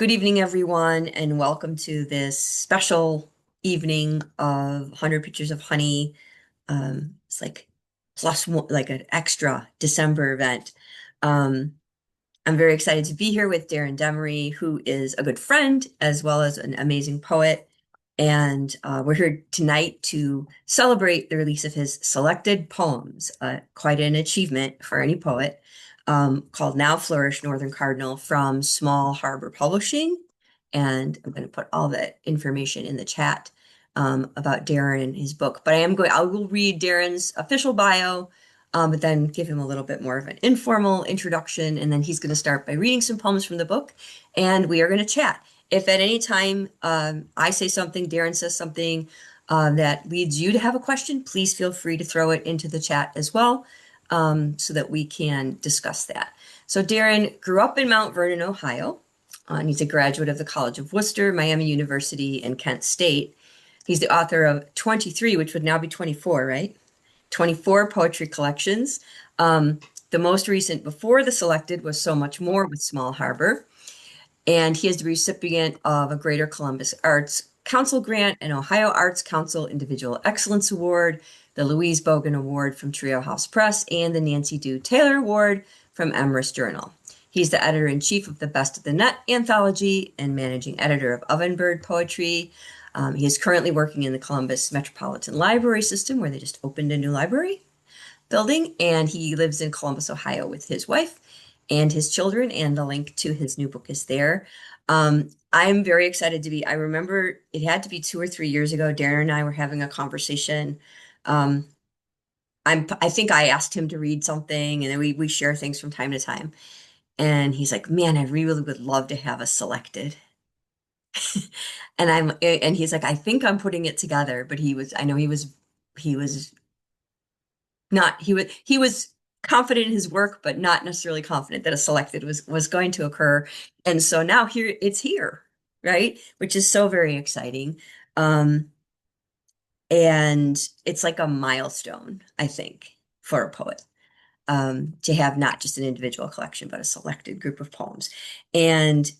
Good evening, everyone, and welcome to this special evening of 100 Pictures of Honey. It's like plus one, like an extra December event. Um, I'm very excited to be here with Darren Demaree, who is a good friend as well as an amazing poet. And we're here tonight to celebrate the release of his selected poems, quite an achievement for any poet, called Now Flourish Northern Cardinal from Small Harbor Publishing. And I'm going to put all the information in the chat about Darren and his book. But I will read Darren's official bio, but then give him a little bit more of an informal introduction. And then he's going to start by reading some poems from the book, and we are going to chat. If at any time I say something, Darren says something that leads you to have a question, please feel free to throw it into the chat as well, so that we can discuss that. So Darren grew up in Mount Vernon, Ohio, and he's a graduate of the College of Worcester, Miami University, and Kent State. He's the author of 23, which would now be 24, right? 24 poetry collections. The most recent before the selected was So Much More with Small Harbor. And he is the recipient of a Greater Columbus Arts Council grant, an Ohio Arts Council Individual Excellence Award, the Louise Bogan Award from Trio House Press, and the Nancy Dew Taylor Award from Emrys Journal. He's the editor-in-chief of the Best of the Net anthology and managing editor of Ovenbird Poetry. He is currently working in the Columbus Metropolitan Library System, where they just opened a new library building, and he lives in Columbus, Ohio with his wife and his children, and the link to his new book is there. I'm very excited to be, I remember it had to be 2 or 3 years ago, Darren and I were having a conversation. Um, I think I asked him to read something, and then we share things from time to time. And he's like, man, I really would love to have a selected. And he's like, I think I'm putting it together, but I know he was not he was confident in his work, but not necessarily confident that a selected was going to occur. And so now it's here, right? Which is so very exciting. Um, and it's like a milestone, I think, for a poet, to have not just an individual collection, but a selected group of poems. And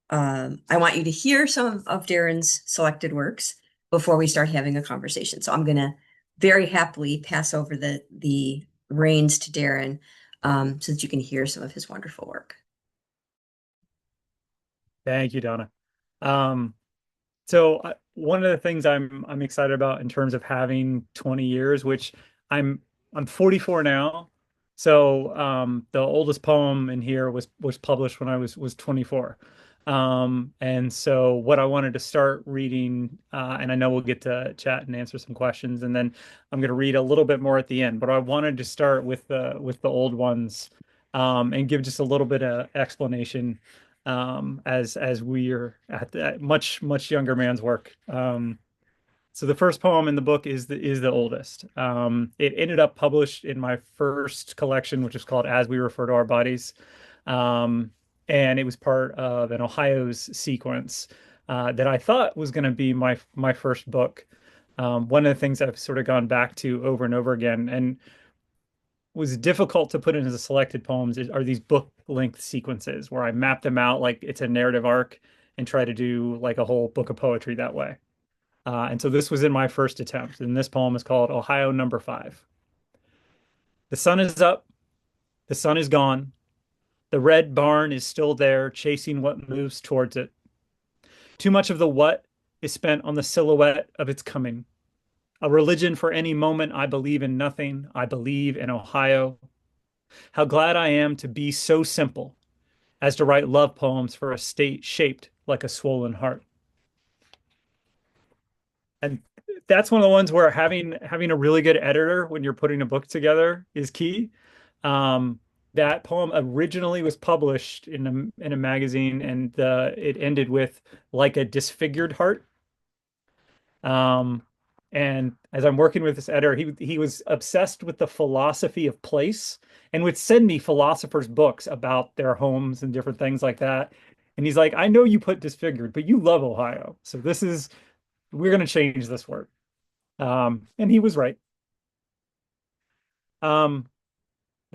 I want you to hear some of Darren's selected works before we start having a conversation. So I'm going to very happily pass over the reins to Darren, so that you can hear some of his wonderful work. Thank you, Donna. Um, one of the things I'm excited about in terms of having 20 years, which I'm 44 now. So the oldest poem in here was published when I was 24. And so what I wanted to start reading, and I know we'll get to chat and answer some questions, and then I'm going to read a little bit more at the end. But I wanted to start with the old ones, and give just a little bit of explanation, as we are at the much younger man's work. So the first poem in the book is the oldest. It ended up published in my first collection, which is called As We Refer to Our Bodies. Um, and it was part of an Ohio's sequence that I thought was going to be my first book. One of the things I've sort of gone back to over and over again, and was difficult to put in as a selected poems, are these book length sequences where I map them out like it's a narrative arc and try to do like a whole book of poetry that way. And so this was in my first attempt, and this poem is called Ohio Number 5. The sun is up, the sun is gone. The red barn is still there, chasing what moves towards it. Too much of the what is spent on the silhouette of its coming. A religion for any moment. I believe in nothing. I believe in Ohio. How glad I am to be so simple as to write love poems for a state shaped like a swollen heart. And that's one of the ones where having a really good editor when you're putting a book together is key. Um, that poem originally was published in a magazine, and it ended with like a disfigured heart. Um, and as I'm working with this editor, he was obsessed with the philosophy of place and would send me philosophers' books about their homes and different things like that. And he's like, I know you put disfigured, but you love Ohio. So we're going to change this word. And he was right. The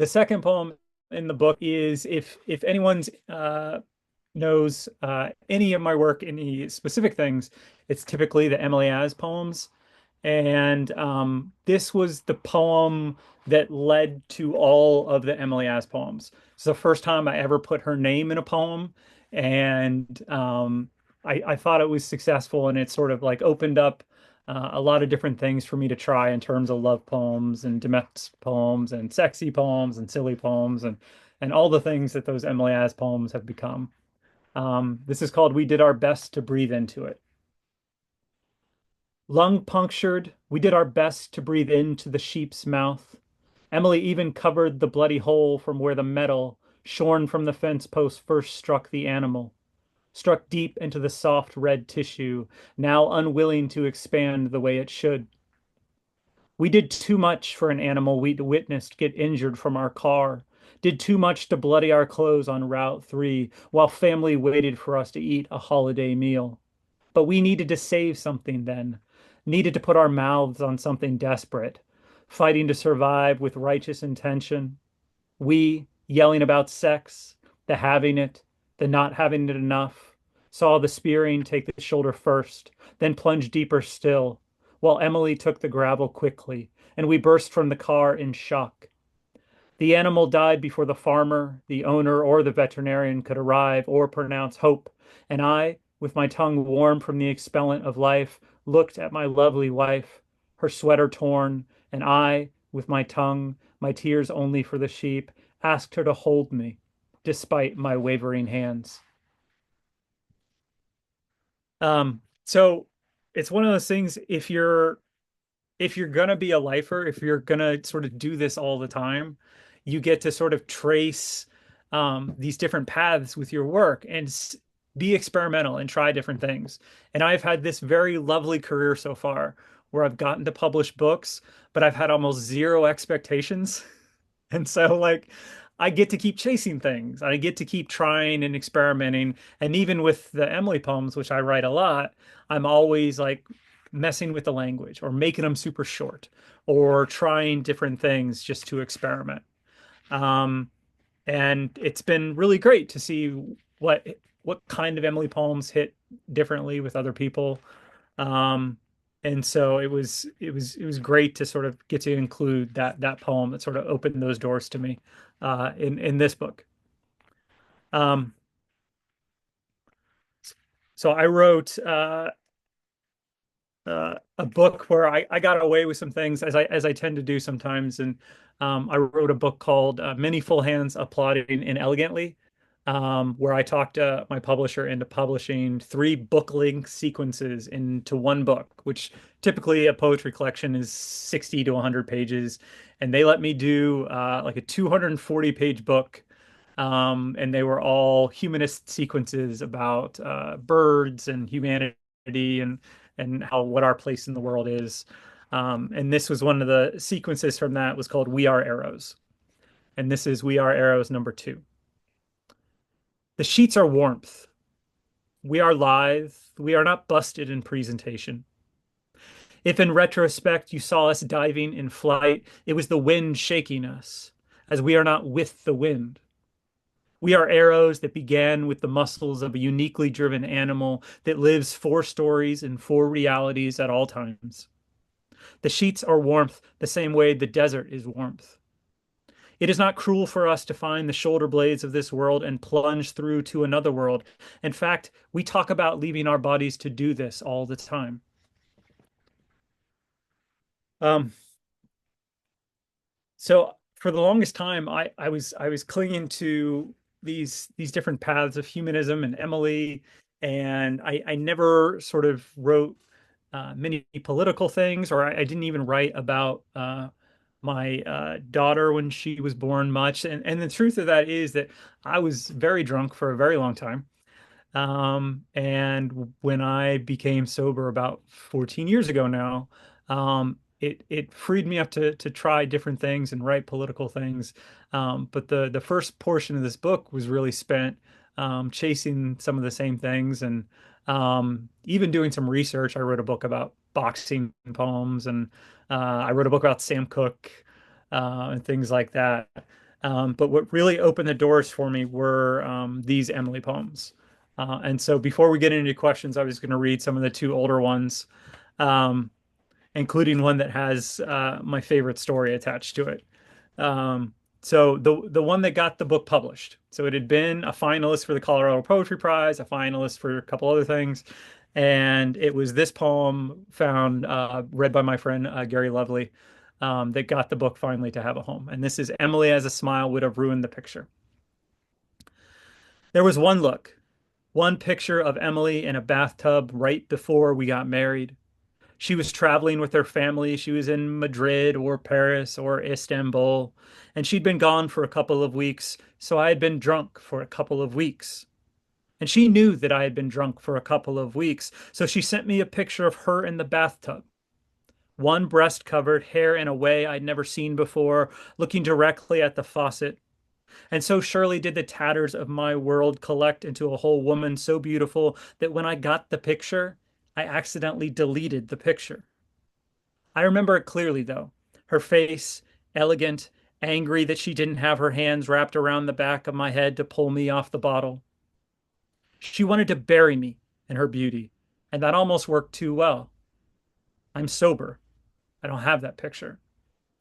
second poem in the book is if anyone's knows any of my work, any specific things, it's typically the Emily As poems. And this was the poem that led to all of the Emily As poems. It's the first time I ever put her name in a poem. And I thought it was successful, and it sort of like opened up a lot of different things for me to try in terms of love poems and domestic poems and sexy poems and silly poems and all the things that those Emily As poems have become. This is called We Did Our Best to Breathe Into It. Lung punctured, we did our best to breathe into the sheep's mouth. Emily even covered the bloody hole from where the metal, shorn from the fence post, first struck the animal, struck deep into the soft red tissue, now unwilling to expand the way it should. We did too much for an animal we'd witnessed get injured from our car, did too much to bloody our clothes on Route 3 while family waited for us to eat a holiday meal. But we needed to save something then, needed to put our mouths on something desperate, fighting to survive with righteous intention. We, yelling about sex, the having it, the not having it enough, saw the spearing take the shoulder first, then plunge deeper still, while Emily took the gravel quickly, and we burst from the car in shock. The animal died before the farmer, the owner, or the veterinarian could arrive or pronounce hope, and I, with my tongue warm from the expellant of life, looked at my lovely wife, her sweater torn, and I, with my tongue, my tears only for the sheep, asked her to hold me, despite my wavering hands. So it's one of those things, if you're gonna be a lifer, if you're gonna sort of do this all the time, you get to sort of trace these different paths with your work and be experimental and try different things. And I've had this very lovely career so far where I've gotten to publish books, but I've had almost zero expectations. And so, like, I get to keep chasing things. I get to keep trying and experimenting. And even with the Emily poems, which I write a lot, I'm always like messing with the language or making them super short or trying different things just to experiment. Um, and it's been really great to see what what kind of Emily poems hit differently with other people. Um, and so it was great to sort of get to include that poem that sort of opened those doors to me in this book. Um, so I wrote a book where I got away with some things as I tend to do sometimes, and I wrote a book called Many Full Hands Applauding Inelegantly, where I talked my publisher into publishing three book length sequences into one book, which typically a poetry collection is 60 to 100 pages. And they let me do like a 240-page book. And they were all humanist sequences about birds and humanity and how what our place in the world is. And this was one of the sequences from that was called We Are Arrows. And this is We Are Arrows number 2. The sheets are warmth. We are lithe. We are not busted in presentation. If in retrospect you saw us diving in flight, it was the wind shaking us, as we are not with the wind. We are arrows that began with the muscles of a uniquely driven animal that lives 4 stories in 4 realities at all times. The sheets are warmth the same way the desert is warmth. It is not cruel for us to find the shoulder blades of this world and plunge through to another world. In fact, we talk about leaving our bodies to do this all the time. Um, so for the longest time, I was clinging to these different paths of humanism and Emily, and I never sort of wrote many political things, or I didn't even write about my daughter when she was born much. And the truth of that is that I was very drunk for a very long time. And when I became sober about 14 years ago now, it freed me up to try different things and write political things. But the first portion of this book was really spent chasing some of the same things and even doing some research. I wrote a book about boxing poems, and I wrote a book about Sam Cooke and things like that. But what really opened the doors for me were these Emily poems. And so before we get into questions, I was going to read some of the two older ones, um, including one that has my favorite story attached to it. Um, so the one that got the book published. So it had been a finalist for the Colorado Poetry Prize, a finalist for a couple other things, and it was this poem found read by my friend Gary Lovely that got the book finally to have a home. And this is Emily as a smile would have ruined the picture. There was one look, one picture of Emily in a bathtub right before we got married. She was traveling with her family. She was in Madrid or Paris or Istanbul, and she'd been gone for a couple of weeks, so I had been drunk for a couple of weeks. And she knew that I had been drunk for a couple of weeks, so she sent me a picture of her in the bathtub. One breast covered, hair in a way I'd never seen before, looking directly at the faucet. And so surely did the tatters of my world collect into a whole woman so beautiful that when I got the picture, I accidentally deleted the picture. I remember it clearly, though. Her face, elegant, angry that she didn't have her hands wrapped around the back of my head to pull me off the bottle. She wanted to bury me in her beauty, and that almost worked too well. I'm sober. I don't have that picture.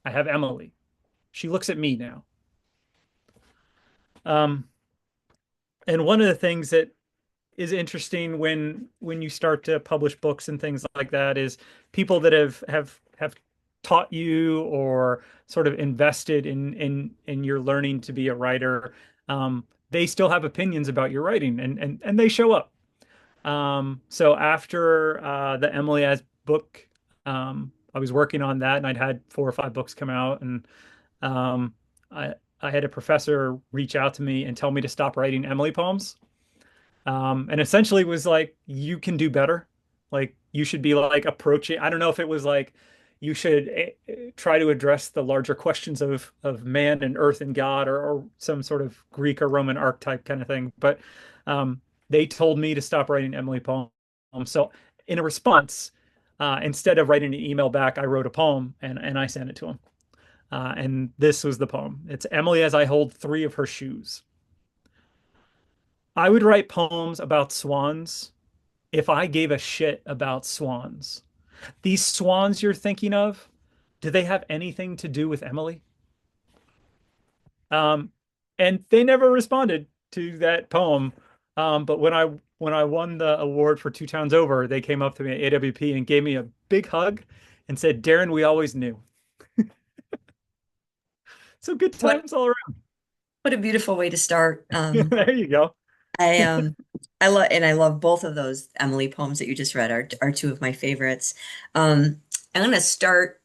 I have Emily. She looks at me now. Um, and one of the things that is interesting when you start to publish books and things like that is people that have taught you or sort of invested in your learning to be a writer. They still have opinions about your writing and they show up. So after the Emily as book, I was working on that and I'd had 4 or 5 books come out, and um, I I had a professor reach out to me and tell me to stop writing Emily poems, and essentially was like, you can do better. Like you should be like approaching. I don't know if it was like you should try to address the larger questions of man and earth and God, or some sort of Greek or Roman archetype kind of thing. But they told me to stop writing Emily poems. So in a response, instead of writing an email back, I wrote a poem and I sent it to him. And this was the poem. It's Emily as I hold 3 of her shoes. I would write poems about swans if I gave a shit about swans. These swans you're thinking of, do they have anything to do with Emily? Um, and they never responded to that poem. But when I won the award for Two Towns Over, they came up to me at AWP and gave me a big hug and said, "Darren, we always knew." So good What times all around. what a beautiful way to start. There you go. I I love both of those Emily poems that you just read are two of my favorites. I'm gonna start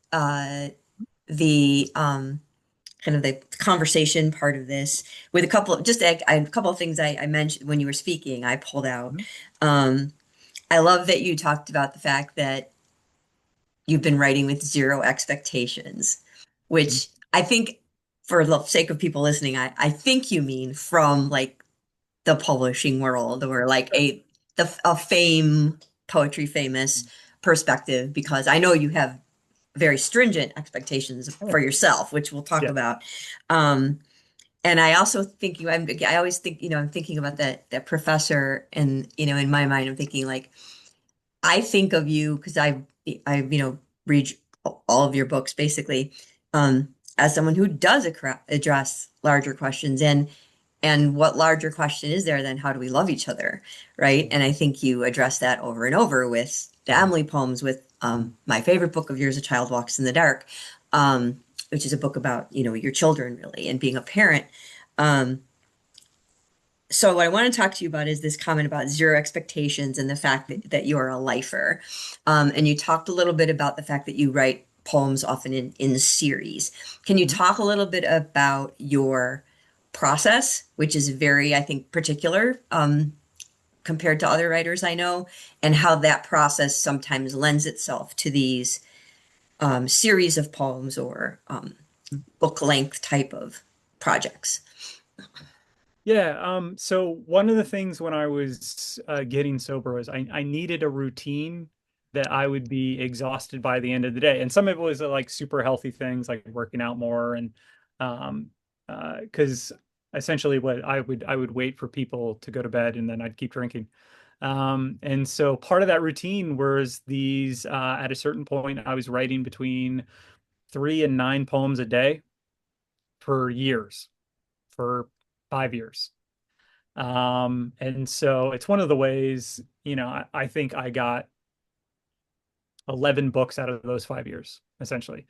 the kind of the conversation part of this with a couple of a couple of things I mentioned when you were speaking. I pulled out. Um, I love that you talked about the fact that you've been writing with zero expectations, which I think, for the sake of people listening, I think you mean from like the publishing world, or like a fame poetry famous perspective, because I know you have very stringent expectations for yourself, which we'll talk Yeah. about. Um, and I also think I always think, I'm thinking about that professor, and, in my mind, I'm thinking like, I think of you because read all of your books basically, as someone who does address larger questions, and what larger question is there than how do we love each other, right? And I think you address that over and over with the Emily poems, with my favorite book of yours, A Child Walks in the Dark, which is a book about, your children really and being a parent. Um, so what I want to talk to you about is this comment about zero expectations and the fact that you're a lifer. And you talked a little bit about the fact that you write poems often in series. Can you talk a little bit about your process, which is very, I think, particular, compared to other writers I know, and how that process sometimes lends itself to these series of poems, or book length type of projects? Yeah, so one of the things when I was getting sober was I needed a routine that I would be exhausted by the end of the day. And some of it was like super healthy things like working out more and um, because essentially what I would wait for people to go to bed and then I'd keep drinking. And so part of that routine was these, at a certain point, I was writing between 3 and 9 poems a day for years, for 5 years. And so it's one of the ways, I think I got 11 books out of those 5 years, essentially.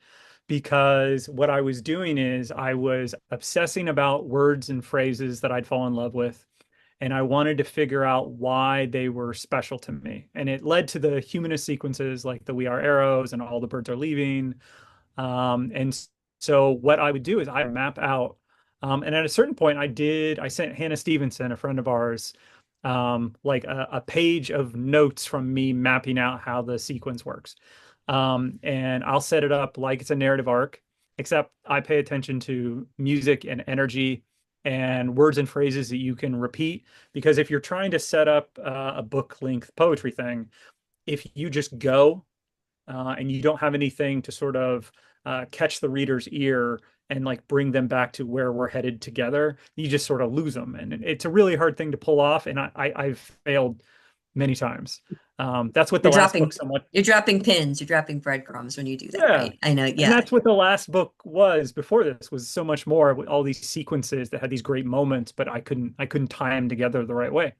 Because what I was doing is I was obsessing about words and phrases that I'd fall in love with, and I wanted to figure out why they were special to me. And it led to the humanist sequences like the We Are Arrows and All the Birds Are Leaving. And so what I would do is I map out, and at a certain point I sent Hannah Stevenson, a friend of ours, like a page of notes from me mapping out how the sequence works. And I'll set it up like it's a narrative arc, except I pay attention to music and energy and words and phrases that you can repeat. Because if you're trying to set up a book length poetry thing, if you just go and you don't have anything to sort of catch the reader's ear and like bring them back to where we're headed together, you just sort of lose them. And it's a really hard thing to pull off. And I've failed many times. That's what the You're last book dropping somewhat, you're dropping pins, you're dropping breadcrumbs when you do that, yeah. right? I know, And yeah. that's what the last book was before this, was so much more with all these sequences that had these great moments, but I couldn't tie them together the right way.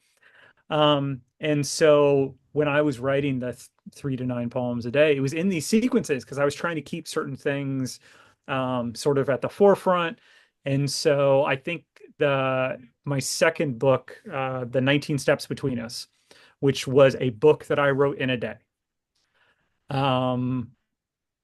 And so when I was writing the 3 to 9 poems a day, it was in these sequences because I was trying to keep certain things sort of at the forefront. And so I think my second book, The 19 Steps Between Us, which was a book that I wrote in a day. Um,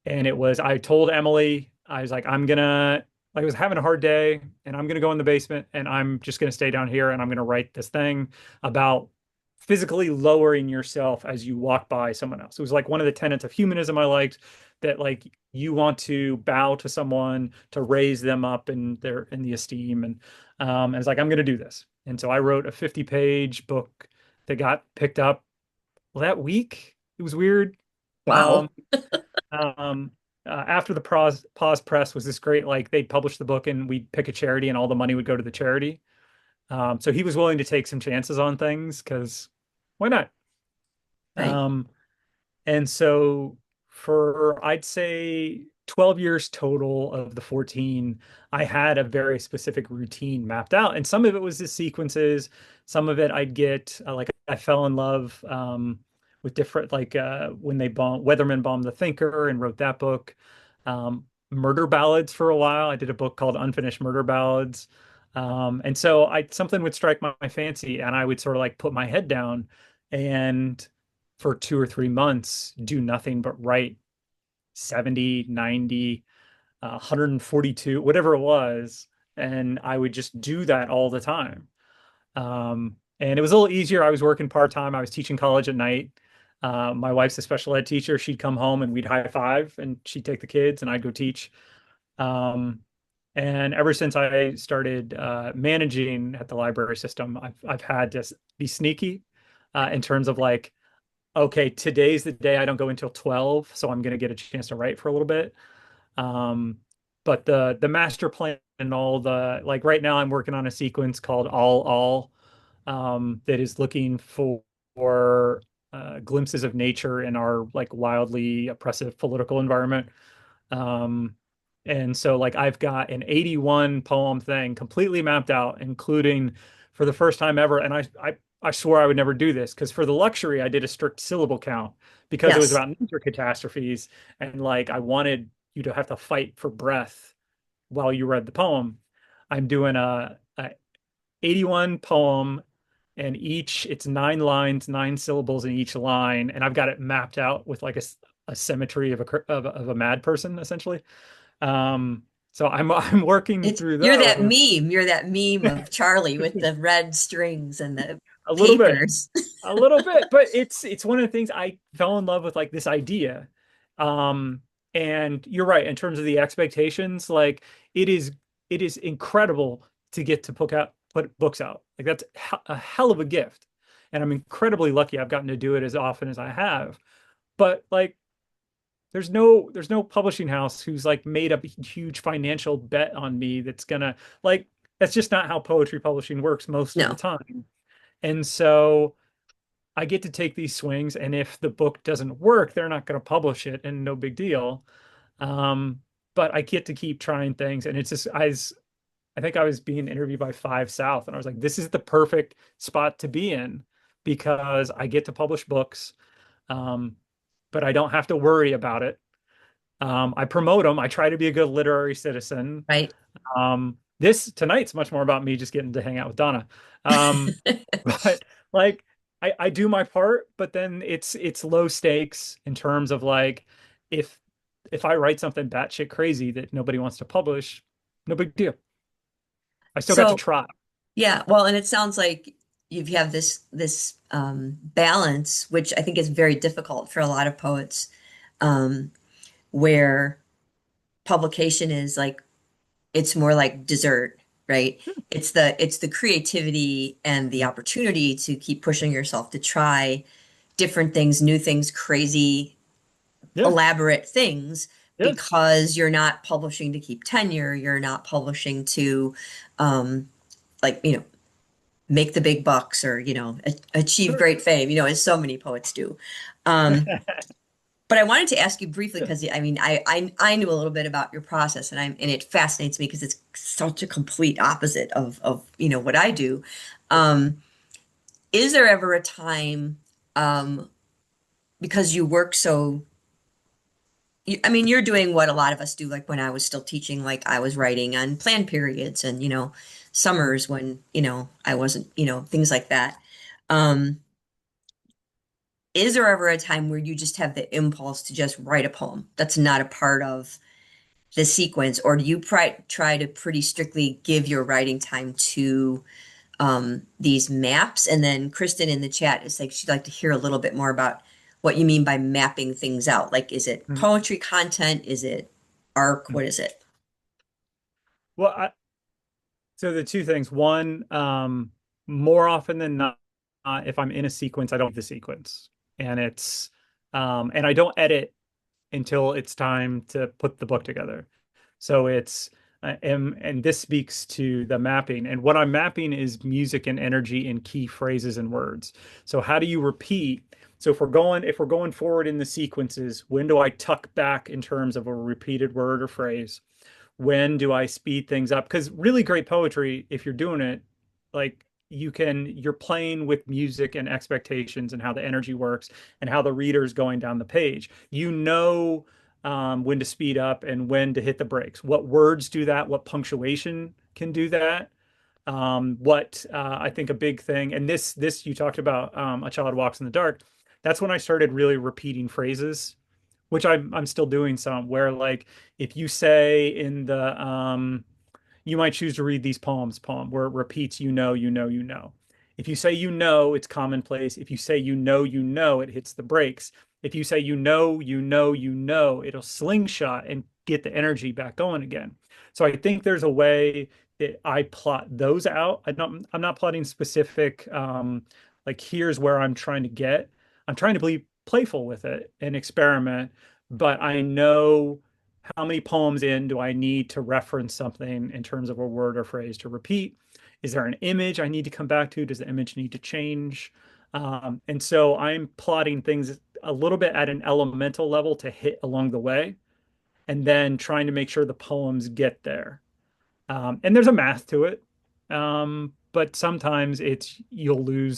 and I told Emily, I was like, I was having a hard day and I'm gonna go in the basement and I'm just gonna stay down here and I'm gonna write this thing about physically lowering yourself as you walk by someone else. It was like one of the tenets of humanism I liked, that like you want to bow to someone to raise them up in the esteem. And it's like, I'm gonna do this. And so I wrote a 50-page book that got picked up that week. It was weird. Um, Wow. After the pause press was this great, like they'd publish the book and we'd pick a charity and all the money would go to the charity. So he was willing to take some chances on things because why not? Right. Um, and so for I'd say 12 years total of the 14, I had a very specific routine mapped out. And some of it was the sequences, some of it I'd get like I fell in love with different like when Weatherman bombed the Thinker and wrote that book. Murder ballads for a while. I did a book called Unfinished Murder Ballads. And so I something would strike my fancy and I would sort of like put my head down and for 2 or 3 months do nothing but write 70, 90, 142, whatever it was. And I would just do that all the time. And it was a little easier. I was working part-time. I was teaching college at night. My wife's a special ed teacher. She'd come home and we'd high five and she'd take the kids and I'd go teach. Um, and ever since I started managing at the library system, I've had to be sneaky in terms of like, okay, today's the day I don't go until 12, so I'm gonna get a chance to write for a little bit. Um, but the master plan and all the like right now I'm working on a sequence called All, that is looking for glimpses of nature in our like wildly oppressive political environment. Um, and so like I've got an 81 poem thing completely mapped out, including for the first time ever. And I swore I would never do this because for the luxury, I did a strict syllable count because it was Yes. about nature catastrophes. And like I wanted you to have to fight for breath while you read the poem. I'm doing a 81 poem and it's 9 lines, 9 syllables in each line. And I've got it mapped out with like a symmetry of a mad person, essentially. So I'm working It's through you're that those meme. You're that meme of Charlie with the red strings and the a little bit, papers. a little bit, but it's one of the things I fell in love with, like this idea. Um, and you're right in terms of the expectations. Like it is, it is incredible to get to put books out. Like that's a hell of a gift, and I'm incredibly lucky I've gotten to do it as often as I have. But like there's no publishing house who's like made a huge financial bet on me that's gonna like that's just not how poetry publishing works most of the No. time. And so I get to take these swings, and if the book doesn't work, they're not going to publish it, and no big deal. Um, but I get to keep trying things, and it's just I think I was being interviewed by Five South, and I was like, this is the perfect spot to be in because I get to publish books, um, but I don't have to worry about it. I promote them. I try to be a good literary citizen. Right. This tonight's much more about me just getting to hang out with Donna. Um, but like I do my part, but then it's low stakes in terms of like if if I write something batshit crazy that nobody wants to publish, no big deal. I still got to So, try. yeah, well, and it sounds like you have this balance, which I think is very difficult for a lot of poets, um, where publication is like it's more like dessert, right? It's the creativity and the opportunity to keep pushing yourself to try different things, new things, crazy, Yeah, elaborate things yeah, because you're not publishing to keep tenure, you're not publishing to um like, make the big bucks or, achieve sure. great fame, as so many poets do. Um, but I wanted to ask you briefly because I mean, I knew a little bit about your process, and it fascinates me because it's such a complete opposite of what I do. Um, is there ever a time, um, because you work so, I mean, you're doing what a lot of us do. Like when I was still teaching, like I was writing on plan periods and summers when I wasn't, things like that. Um, is there ever a time where you just have the impulse to just write a poem that's not a part of the sequence, or do you try to pretty strictly give your writing time to these maps? And then Kristen in the chat is like she'd like to hear a little bit more about what you mean by mapping things out. Like, is it Mhm. poetry content? Is it arc? What is it? Well, so the two things. One, more often than not, if I'm in a sequence, I don't leave the sequence, and and I don't edit until it's time to put the book together. So and this speaks to the mapping. And what I'm mapping is music and energy in key phrases and words. So how do you repeat? So if we're going forward in the sequences, when do I tuck back in terms of a repeated word or phrase? When do I speed things up? Because really great poetry, if you're doing it, like you're playing with music and expectations and how the energy works and how the reader's going down the page. When to speed up and when to hit the brakes. What words do that? What punctuation can do that? What I think a big thing, and this you talked about, a child walks in the dark. That's when I started really repeating phrases, which I'm still doing some. Where like if you say in the you might choose to read these poem where it repeats you know, you know, you know. If you say you know, it's commonplace. If you say you know, it hits the brakes. If you say you know, you know, you know, it'll slingshot and get the energy back going again. So I think there's a way that I plot those out. I'm not plotting specific like here's where I'm trying to get. I'm trying to be playful with it and experiment, but I know how many poems in do I need to reference something in terms of a word or phrase to repeat? Is there an image I need to come back to? Does the image need to change? And so I'm plotting things a little bit at an elemental level to hit along the way, and then trying to make sure the poems get there. And there's a math to it, but sometimes you'll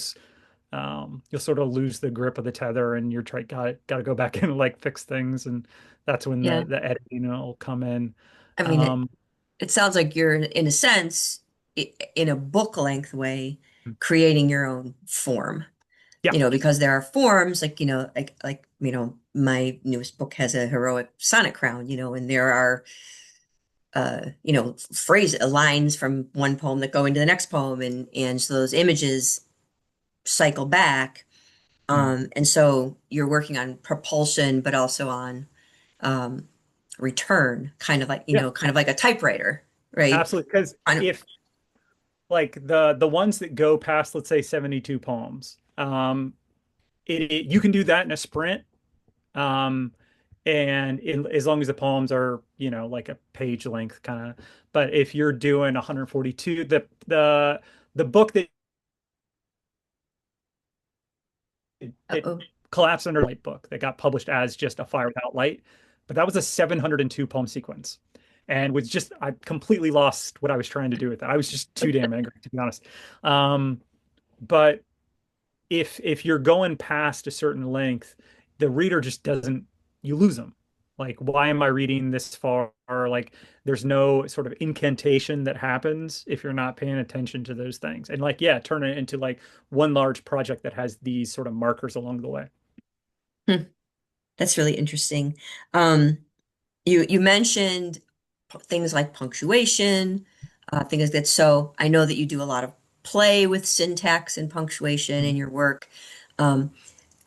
sort of lose the grip of the tether, and got to go back and like fix things, and that's when Yeah. the editing will come in. I mean, it, Um, it sounds like you're, in a sense, in a book length way, creating your own form. yeah, Because there are forms like, my newest book has a heroic sonnet crown, and there are, phrase lines from one poem that go into the next poem, and so those images cycle back. mm, And so you're working on propulsion, but also on um, return, yeah, kind of like a typewriter, right? absolutely. Because Kind of, if like the ones that go past, let's say 72 poems, you can do that in a sprint. Um, and as long as the poems are, like a page length kind of. But if you're doing 142, the book that it Uh-oh. collapsed under light book that got published as just a Fire Without Light, but that was a 702 poem sequence. And was just, I completely lost what I was trying to do with that. I was just too damn angry, to be honest. Um, but if you're going past a certain length, the reader just doesn't, you lose them. Like, why am I reading this far? Like, there's no sort of incantation that happens if you're not paying attention to those things. And like, yeah, turn it into like one large project that has these sort of markers along the way. Hmm. That's really interesting. Um, you mentioned things like punctuation, things like that. So I know that you do a lot of play with syntax and punctuation in your work. Um,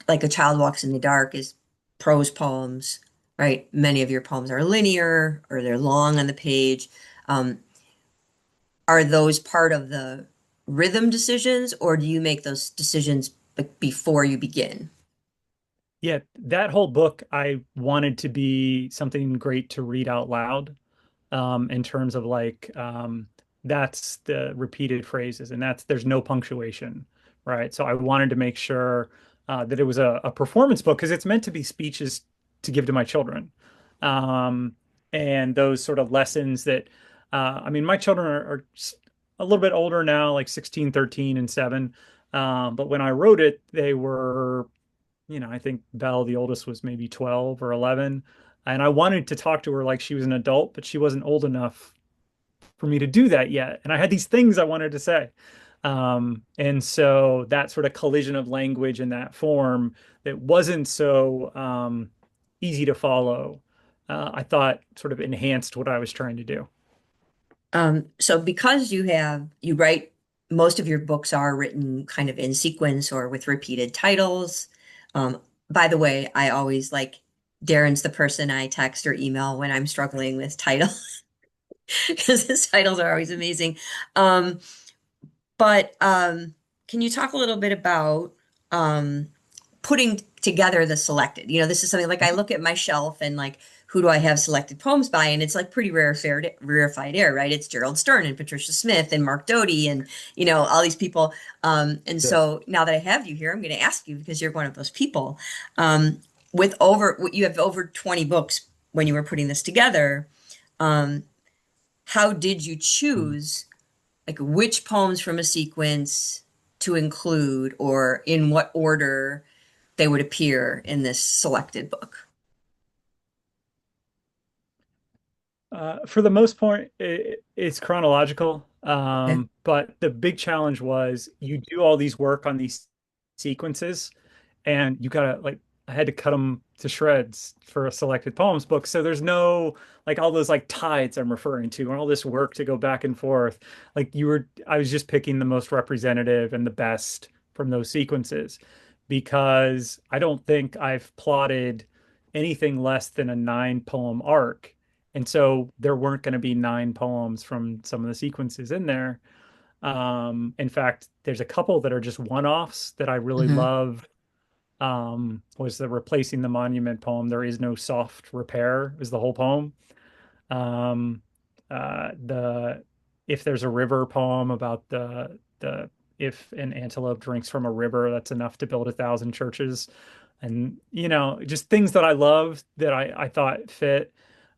like A Child Walks in the Dark is prose poems, right? Many of your poems are linear or they're long on the page. Um, are those part of the rhythm decisions, or do you make those decisions like before you begin? Yeah, that whole book I wanted to be something great to read out loud. In terms of like that's the repeated phrases, and that's there's no punctuation, right? So I wanted to make sure that it was a performance book because it's meant to be speeches to give to my children, um, and those sort of lessons that I mean, my children are a little bit older now, like 16, 13, and 7. But when I wrote it, they were, I think Belle, the oldest, was maybe 12 or 11. And I wanted to talk to her like she was an adult, but she wasn't old enough for me to do that yet. And I had these things I wanted to say. And so that sort of collision of language in that form that wasn't so easy to follow, I thought sort of enhanced what I was trying to do. So because you write, most of your books are written kind of in sequence or with repeated titles. Um, by the way, I always like Darren's the person I text or email when I'm struggling with titles because his titles are always amazing. Um, but can you talk a little bit about um, putting together the selected? This is something like I look at my shelf and like, who do I have selected poems by? And it's like pretty rarefied air, right? It's Gerald Stern and Patricia Smith and Mark Doty and, all these people. And Yeah. so now that I have you here, I'm going to ask you because you're one of those people. Um, you have over 20 books when you were putting this together. Um, how did you choose? Like which poems from a sequence to include or in what order they would appear in this selected book. For the most part, it's chronological. Okay. But the big challenge was you do all these work on these sequences, and you gotta like I had to cut them to shreds for a selected poems book. So there's no like all those like tides I'm referring to, and all this work to go back and forth. I was just picking the most representative and the best from those sequences because I don't think I've plotted anything less than a 9 poem arc. And so there weren't going to be 9 poems from some of the sequences in there. In fact, there's a couple that are just one-offs that I really Hmm. love. Was the Replacing the Monument poem. There is no soft repair is the whole poem. Um, the If There's a River poem about the if an antelope drinks from a river, that's enough to build 1,000 churches. And just things that I love that I thought fit.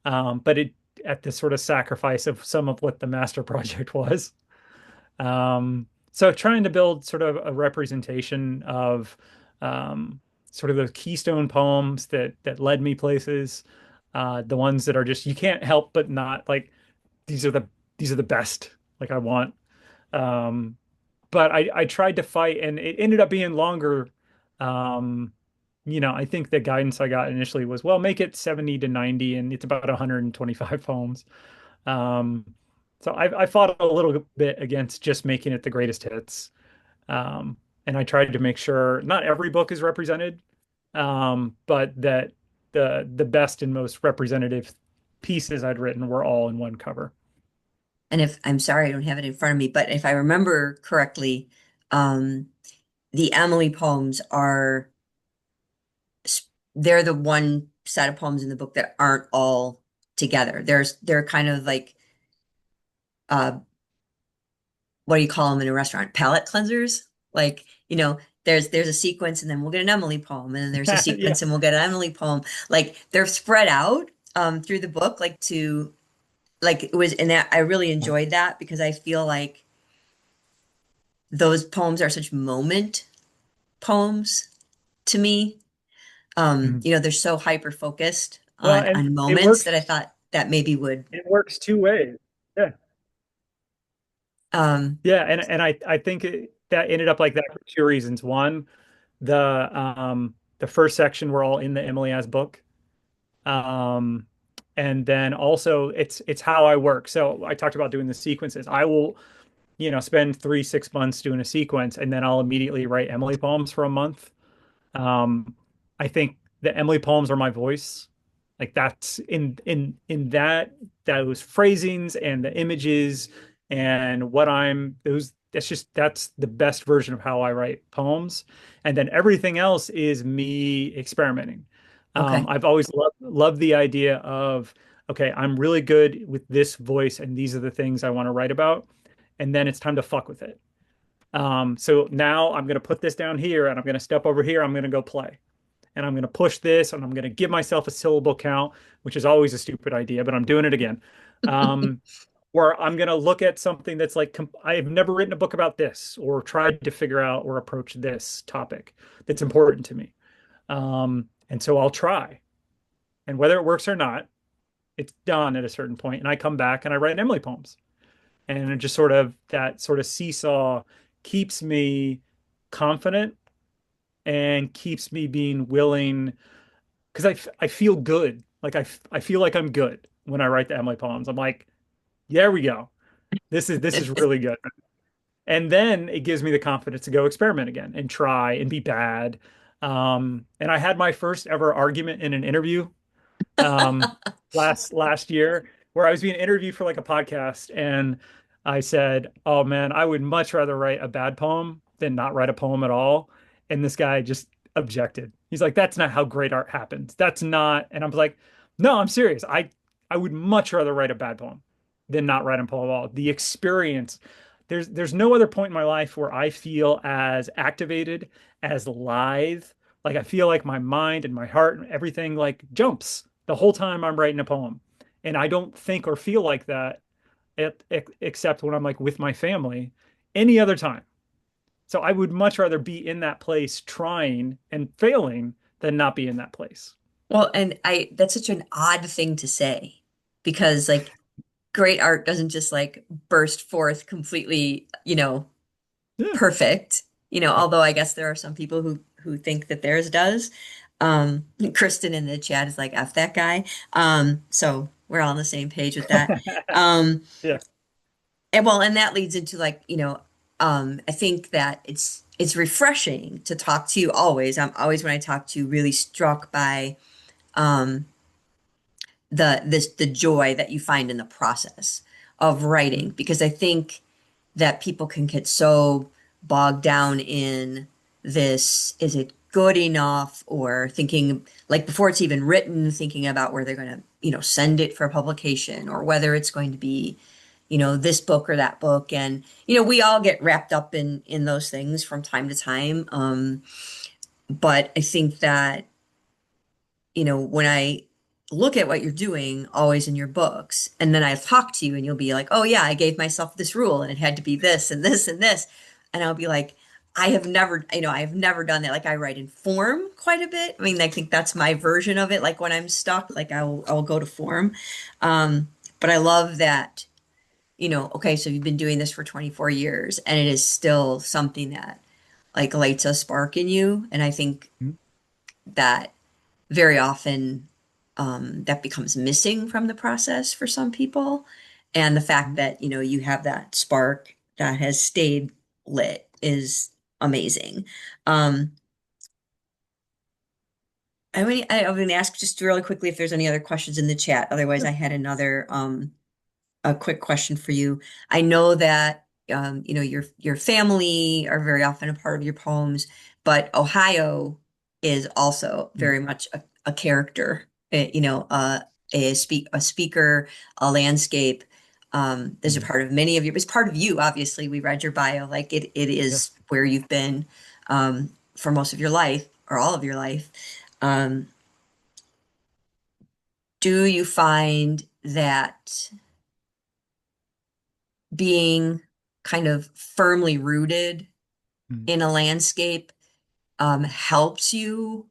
But it at the sort of sacrifice of some of what the master project was. So trying to build sort of a representation of sort of the keystone poems that led me places, the ones that are just you can't help but not like these are the these are the best. Like I want. Um, but I tried to fight, and it ended up being longer. Um, I think the guidance I got initially was, well, make it 70 to 90, and it's about 125 poems. Um, so I fought a little bit against just making it the greatest hits. Um, and I tried to make sure not every book is represented, but that the best and most representative pieces I'd written were all in one cover. And if I'm sorry, I don't have it in front of me, but if I remember correctly, um, the Emily poems are they're the one set of poems in the book that aren't all together. They're kind of like uh what do you call them in a restaurant? Palate cleansers. Like, there's a sequence and then we'll get an Emily poem, and then there's a Yeah. sequence and we'll get an Emily poem. Like they're spread out through the book, like it was, and that I really enjoyed that because I feel like those poems are such moment poems to me. Mhm. They're so hyper focused Well, on and on it moments works that I thought that maybe would it works two ways. Yeah. um Yeah, and I think that ended up like that for two reasons. One, the first section were all in the Emily as book. Um, and then also it's how I work. So I talked about doing the sequences. I will, spend 3, 6 months doing a sequence, and then I'll immediately write Emily poems for a month. Um, I think the Emily poems are my voice. Like that's in those phrasings and the images and what I'm those that's the best version of how I write poems. And then everything else is me experimenting. okay. I've always loved the idea of, okay, I'm really good with this voice and these are the things I want to write about. And then it's time to fuck with it. So now I'm going to put this down here and I'm going to step over here. I'm going to go play and I'm going to push this and I'm going to give myself a syllable count, which is always a stupid idea, but I'm doing it again. Um, or I'm going to look at something that's like, I've never written a book about this or tried to figure out or approach this topic that's important to me. And so I'll try. And whether it works or not, it's done at a certain point. And I come back and I write Emily poems. And it just sort of that sort of seesaw keeps me confident and keeps me being willing because I feel good. Like I feel like I'm good when I write the Emily poems. I'm like, there we go. This is really good. And then it gives me the confidence to go experiment again and try and be bad. And I had my first ever argument in an interview um, last year where I was being interviewed for like a podcast, and I said, "Oh man, I would much rather write a bad poem than not write a poem at all." And this guy just objected. He's like, "That's not how great art happens. That's not." And I'm like, "No, I'm serious. I would much rather write a bad poem than not write a poem at all. The experience." There's no other point in my life where I feel as activated, as lithe. Like I feel like my mind and my heart and everything like jumps the whole time I'm writing a poem. And I don't think or feel like that except when I'm like with my family any other time. So I would much rather be in that place trying and failing than not be in that place. Well, and I that's such an odd thing to say because like great art doesn't just like burst forth completely, Yeah. perfect. Although I guess there are some people who think that theirs does. Kristen in the chat is like F that guy. So we're all on the same page with that. Um, Yeah. and that leads into like, I think that it's refreshing to talk to you always. I'm always when I talk to you really struck by um the joy that you find in the process of writing because I think that people can get so bogged down in this, is it good enough, or thinking like before it's even written, thinking about where they're going to, send it for publication or whether it's going to be, this book or that book. And, we all get wrapped up in those things from time to time. But I think that when I look at what you're doing always in your books, and then I talk to you and you'll be like, oh yeah, I gave myself this rule and it had to be this and this and this. And I'll be like, I have never done that. Like I write in form quite a bit. I mean, I think that's my version of it. Like when I'm stuck, like I will go to form. But I love that, okay, so you've been doing this for 24 years and it is still something that like lights a spark in you. And I think that very often that becomes missing from the process for some people. And the fact that, you have that spark that has stayed lit is amazing. Um, I'm going to ask just really quickly if there's any other questions in the chat. Otherwise, I had another a quick question for you. I know that your family are very often a part of your poems, but Ohio is also very much a character you know, a speaker, a landscape. There's a Mhm. part of many of you, it's part of you, obviously. We read your bio, like it Yeah. is where you've been for most of your life or all of your life. Um, do you find that being kind of firmly rooted Mhm. in a landscape helps you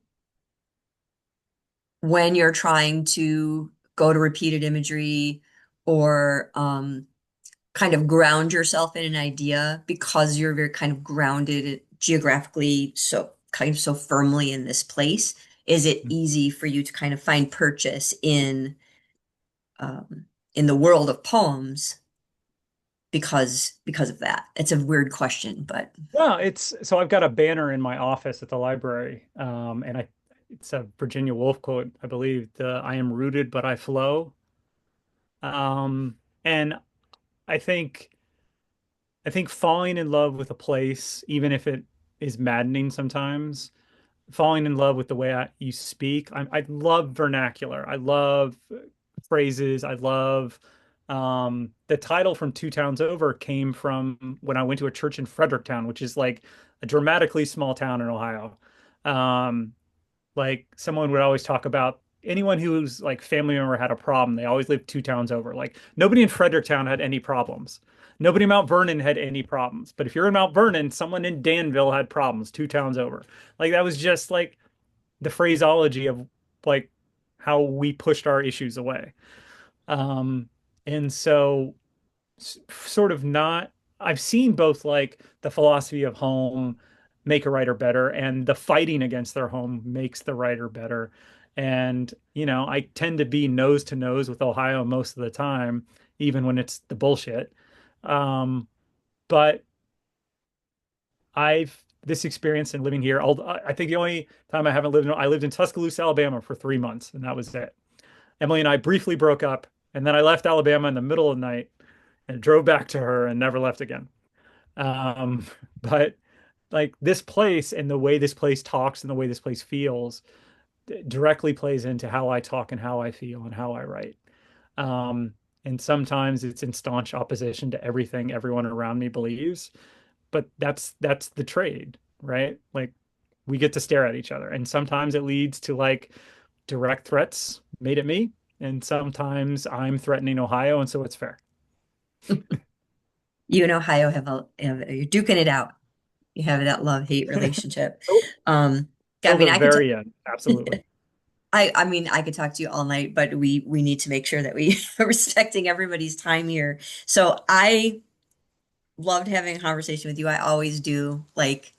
when you're trying to go to repeated imagery or kind of ground yourself in an idea because you're very kind of grounded geographically, so kind of so firmly in this place? Is it Mhm. easy for you to kind of find purchase in the world of poems because of that? It's a weird question, but Well, it's so I've got a banner in my office at the library, and it's a Virginia Woolf quote, I believe. The "I am rooted, but I flow." Um, and I think I think falling in love with a place, even if it is maddening sometimes, falling in love with the way you speak. I love vernacular. I love phrases. I love the title from Two Towns Over came from when I went to a church in Fredericktown, which is like a dramatically small town in Ohio. Um, like someone would always talk about anyone who's like family member had a problem, they always lived two towns over. Like nobody in Fredericktown had any problems. Nobody in Mount Vernon had any problems. But if you're in Mount Vernon, someone in Danville had problems two towns over. Like that was just like the phraseology of like how we pushed our issues away. Um, and so sort of not I've seen both like the philosophy of home make a writer better and the fighting against their home makes the writer better. And, I tend to be nose to nose with Ohio most of the time, even when it's the bullshit. Um, but I've this experience in living here. I think the only time I haven't lived I lived in Tuscaloosa, Alabama for 3 months, and that was it. Emily and I briefly broke up, and then I left Alabama in the middle of the night and drove back to her and never left again. Um, but like this place and the way this place talks and the way this place feels directly plays into how I talk and how I feel and how I write. Um, and sometimes it's in staunch opposition to everything everyone around me believes, but that's the trade, right? Like we get to stare at each other, and sometimes it leads to like direct threats made at me, and sometimes I'm threatening Ohio, and so it's fair. you and Ohio you're duking it out. You have that love-hate relationship. Oh, Um, I till mean, the very end, absolutely. I mean, I could talk to you all night, but we need to make sure that we are respecting everybody's time here. So I loved having a conversation with you. I always do. Like,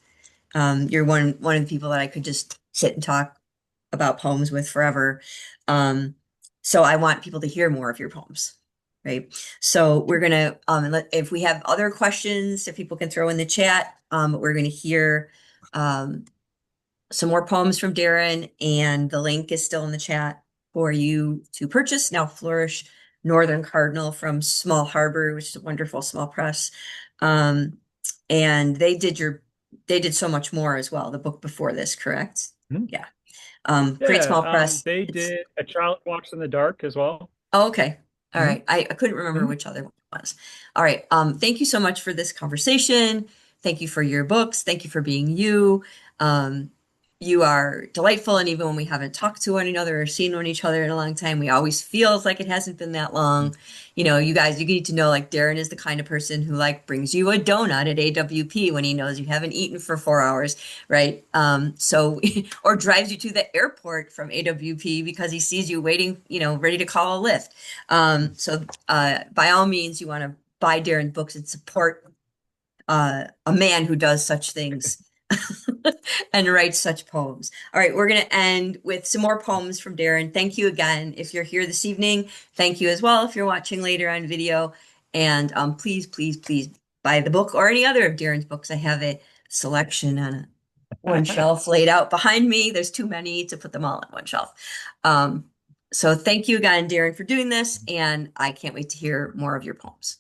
you're one of the people that I could just sit and talk about poems with forever. Um, so I want people to hear more of your poems, right? So we're gonna if we have other questions, if people can throw in the chat, we're gonna hear um some more poems from Darren, and the link is still in the chat for you to purchase. Now Flourish Northern Cardinal from Small Harbor, which is a wonderful small press. Um, and they did so much more as well. The book before this, correct? Mhm. Yeah. Great Yeah, small press. they It's did A Child Walks in the Dark as well. oh, okay. All Mhm. right. I couldn't remember Mhm. which other one it was. All right. Thank you so much for this conversation. Thank you for your books. Thank you for being you. Um, you are delightful, and even when we haven't talked to one another or seen one each other in a long time, we always feels like it hasn't been that long. You know, you guys, you need to know like Darren is the kind of person who like brings you a donut at AWP when he knows you haven't eaten for 4 hours, right? So or drives you to the airport from AWP because he sees you waiting, you know, ready to call a lift. By all means, you want to buy Darren's books and support a man who does such things and writes such poems. All right, we're going to end with some more poems from Darren. Thank you again. If you're here this evening, thank you as well if you're watching later on video. And please, please, please buy the book or any other of Darren's books. I have a selection on one shelf laid out behind me. There's too many to put them all on one shelf. Um, so thank you again, Darren, for doing this, and I can't wait to hear more of your poems.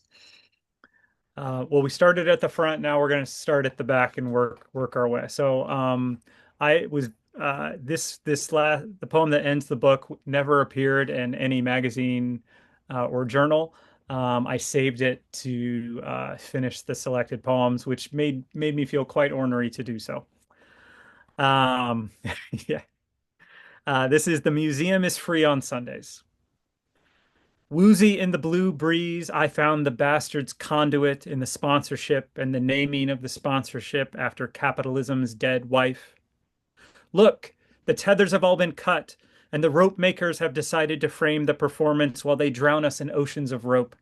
Well, we started at the front. Now we're going to start at the back and work our way. So, I was the poem that ends the book never appeared in any magazine or journal. I saved it to finish the selected poems, which made me feel quite ornery to do so. Um, yeah. This is: the museum is free on Sundays. Woozy in the blue breeze, I found the bastard's conduit in the sponsorship and the naming of the sponsorship after capitalism's dead wife. Look, the tethers have all been cut, and the rope makers have decided to frame the performance while they drown us in oceans of rope.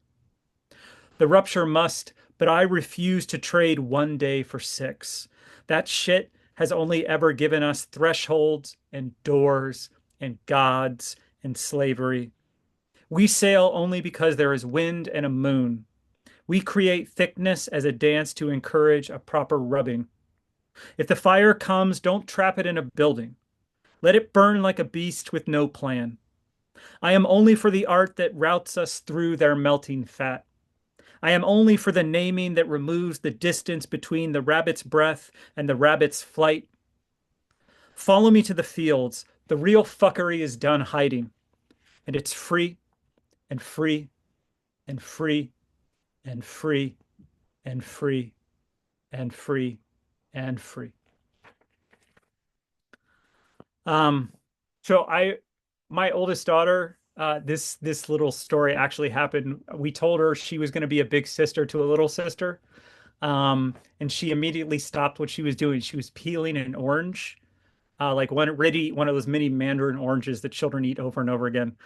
The rupture must, but I refuse to trade one day for six. That shit has only ever given us thresholds and doors and gods and slavery. We sail only because there is wind and a moon. We create thickness as a dance to encourage a proper rubbing. If the fire comes, don't trap it in a building. Let it burn like a beast with no plan. I am only for the art that routes us through their melting fat. I am only for the naming that removes the distance between the rabbit's breath and the rabbit's flight. Follow me to the fields. The real fuckery is done hiding, and it's free and free and free and free and free and free and free. Um, so my oldest daughter, this little story actually happened. We told her she was going to be a big sister to a little sister. And she immediately stopped what she was doing. She was peeling an orange, like one of those mini mandarin oranges that children eat over and over again,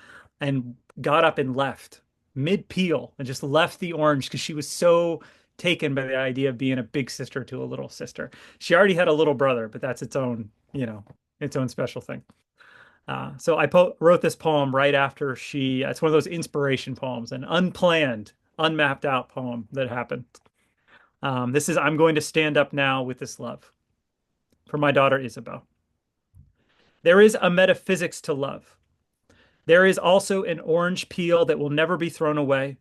and got up and left mid peel and just left the orange because she was so taken by the idea of being a big sister to a little sister. She already had a little brother, but that's its own, its own special thing. So I wrote this poem right after it's one of those inspiration poems, an unplanned, unmapped out poem that happened. This is: I'm going to stand up now with this love for my daughter Isabel. There is a metaphysics to love. There is also an orange peel that will never be thrown away,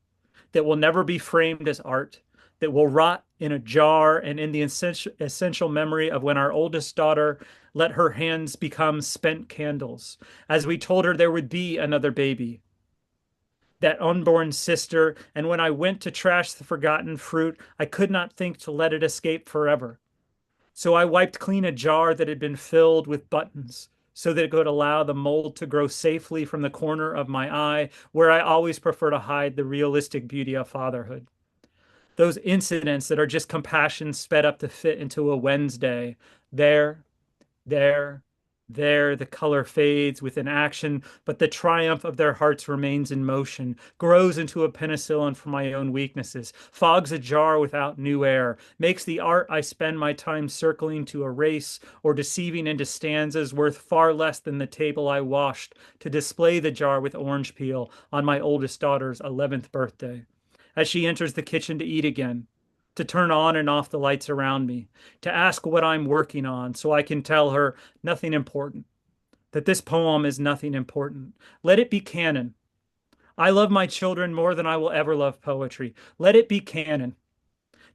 that will never be framed as art, that will rot in a jar and in the essential memory of when our oldest daughter let her hands become spent candles, as we told her there would be another baby, that unborn sister, and when I went to trash the forgotten fruit, I could not think to let it escape forever. So I wiped clean a jar that had been filled with buttons so that it could allow the mold to grow safely from the corner of my eye, where I always prefer to hide the realistic beauty of fatherhood. Those incidents that are just compassion sped up to fit into a Wednesday. There, there, there, the color fades with inaction, but the triumph of their hearts remains in motion, grows into a penicillin for my own weaknesses, fogs a jar without new air, makes the art I spend my time circling to erase or deceiving into stanzas worth far less than the table I washed to display the jar with orange peel on my oldest daughter's 11th birthday. As she enters the kitchen to eat again, to turn on and off the lights around me, to ask what I'm working on so I can tell her nothing important, that this poem is nothing important. Let it be canon. I love my children more than I will ever love poetry. Let it be canon.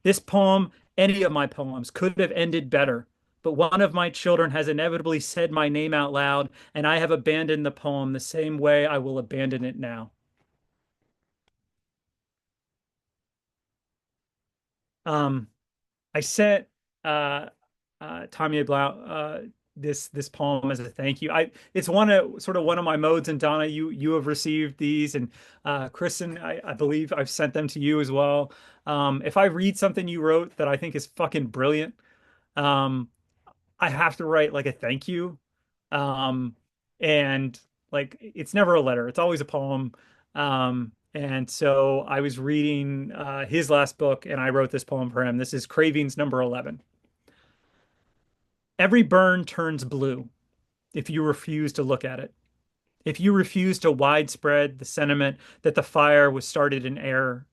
This poem, any of my poems, could have ended better, but one of my children has inevitably said my name out loud, and I have abandoned the poem the same way I will abandon it now. Um, I sent uh, Tanya Blount this poem as a thank you. It's one of my modes, and Donna, you have received these, and Kristen, I believe I've sent them to you as well. If I read something you wrote that I think is fucking brilliant, um, I have to write like a thank you. Um, and like it's never a letter, it's always a poem. And so I was reading his last book and I wrote this poem for him. This is Cravings number 11. Every burn turns blue if you refuse to look at it. If you refuse to widespread the sentiment that the fire was started in error,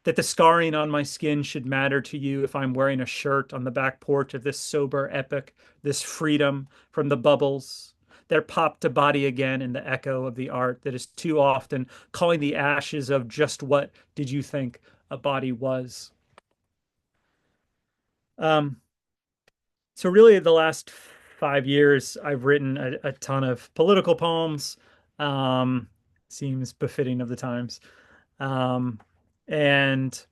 that the scarring on my skin should matter to you if I'm wearing a shirt on the back porch of this sober epic, this freedom from the bubbles. They're popped to body again in the echo of the art that is too often calling the ashes of just what did you think a body was. Um, so really the last 5 years, I've written a ton of political poems. Um, Seems befitting of the times. Um, and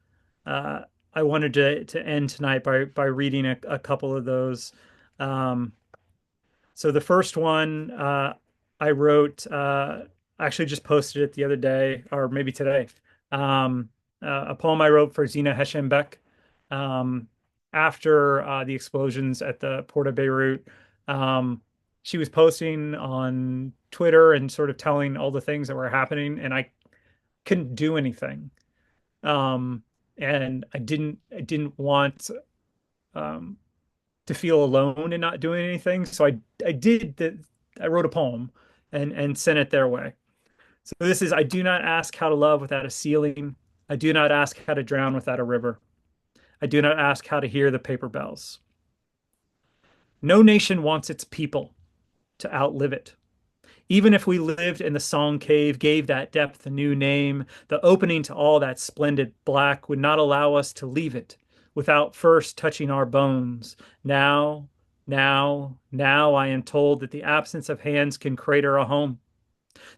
uh, I wanted to end tonight by reading a couple of those. Um, so the first one I wrote, actually just posted it the other day, or maybe today. Um, a poem I wrote for Zina Heshembeck um, after the explosions at the port of Beirut. Um, she was posting on Twitter and sort of telling all the things that were happening, and I couldn't do anything. Um, and I didn't want um, to feel alone and not doing anything. So I did that. I wrote a poem and sent it their way. So this is: I do not ask how to love without a ceiling. I do not ask how to drown without a river. I do not ask how to hear the paper bells. No nation wants its people to outlive it. Even if we lived in the song cave, gave that depth a new name, the opening to all that splendid black would not allow us to leave it without first touching our bones. Now, I am told that the absence of hands can crater a home,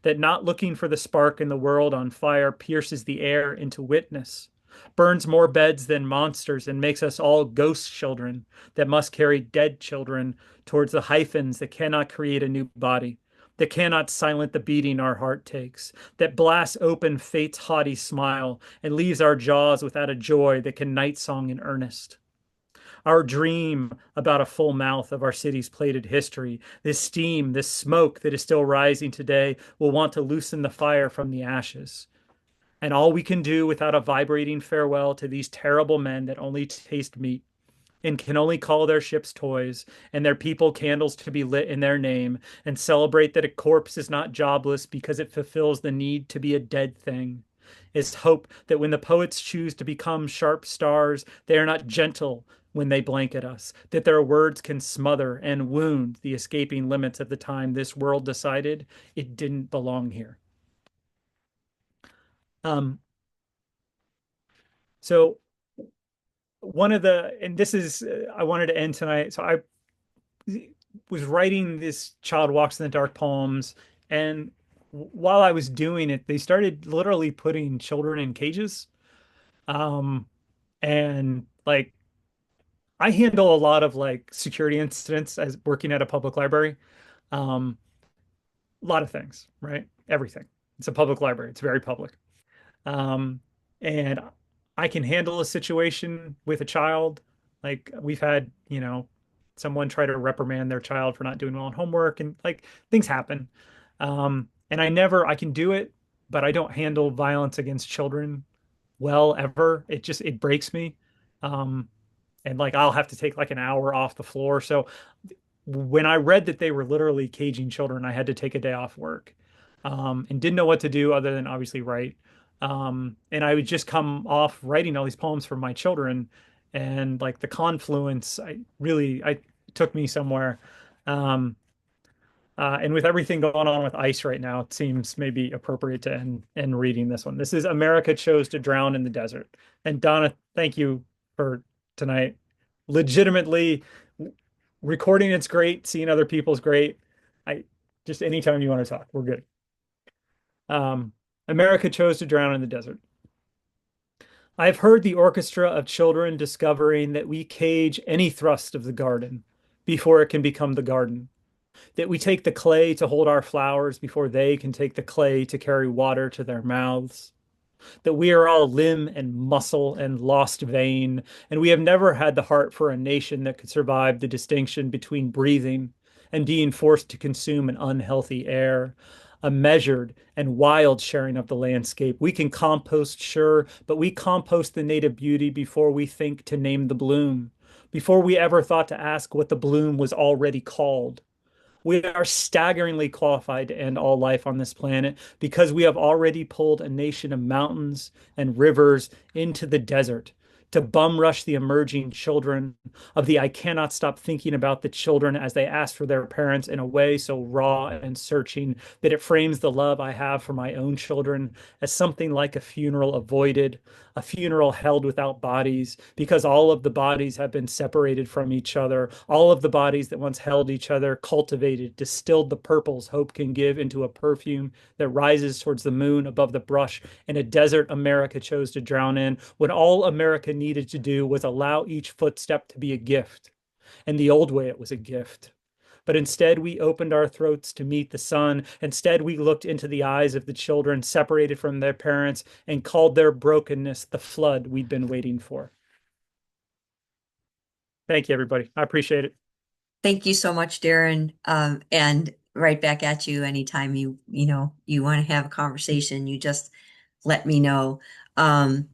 that not looking for the spark in the world on fire pierces the air into witness, burns more beds than monsters, and makes us all ghost children that must carry dead children towards the hyphens that cannot create a new body, that cannot silence the beating our heart takes, that blasts open fate's haughty smile and leaves our jaws without a joy that can night song in earnest. Our dream about a full mouth of our city's plated history, this steam, this smoke that is still rising today, will want to loosen the fire from the ashes. And all we can do without a vibrating farewell to these terrible men that only taste meat and can only call their ships toys and their people candles to be lit in their name and celebrate that a corpse is not jobless because it fulfills the need to be a dead thing. Is hope that when the poets choose to become sharp stars, they are not gentle when they blanket us, that their words can smother and wound the escaping limits of the time this world decided it didn't belong here. Um, so one of the, and this is, I wanted to end tonight. So I was writing this Child Walks in the Dark poems, and while I was doing it, they started literally putting children in cages. Um, and like I handle a lot of like security incidents as working at a public library. Um, a lot of things, right? Everything. It's a public library. It's very public. Um, and I can handle a situation with a child. Like we've had, someone try to reprimand their child for not doing well on homework and like things happen. And I can do it, but I don't handle violence against children well ever. It breaks me. Um, and like I'll have to take like an hour off the floor. So when I read that they were literally caging children, I had to take a day off work, and didn't know what to do other than obviously write. And I would just come off writing all these poems for my children, and like the confluence, I took me somewhere. Um, and with everything going on with ICE right now, it seems maybe appropriate to end reading this one. This is America Chose to Drown in the Desert. And Donna, thank you for tonight. Legitimately, recording it's great, seeing other people's great. I just anytime you want to talk, we're good. America Chose to Drown in the Desert. I've heard the orchestra of children discovering that we cage any thrust of the garden before it can become the garden, that we take the clay to hold our flowers before they can take the clay to carry water to their mouths, that we are all limb and muscle and lost vein, and we have never had the heart for a nation that could survive the distinction between breathing and being forced to consume an unhealthy air. A measured and wild sharing of the landscape. We can compost, sure, but we compost the native beauty before we think to name the bloom, before we ever thought to ask what the bloom was already called. We are staggeringly qualified to end all life on this planet because we have already pulled a nation of mountains and rivers into the desert to bum rush the emerging children of the I cannot stop thinking about the children as they ask for their parents in a way so raw and searching that it frames the love I have for my own children as something like a funeral avoided, a funeral held without bodies, because all of the bodies have been separated from each other. All of the bodies that once held each other, cultivated, distilled the purples hope can give into a perfume that rises towards the moon above the brush in a desert America chose to drown in, when all America needed to do was allow each footstep to be a gift. And the old way, it was a gift. But instead, we opened our throats to meet the sun. Instead, we looked into the eyes of the children separated from their parents and called their brokenness the flood we'd been waiting for. Thank you, everybody. I appreciate it. Thank you so much, Darren. And right back at you anytime you want to have a conversation, you just let me know. Um,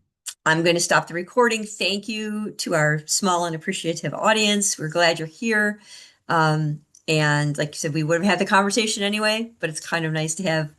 I'm going to stop the recording. Thank you to our small and appreciative audience. We're glad you're here. And like you said, we would have had the conversation anyway, but it's kind of nice to have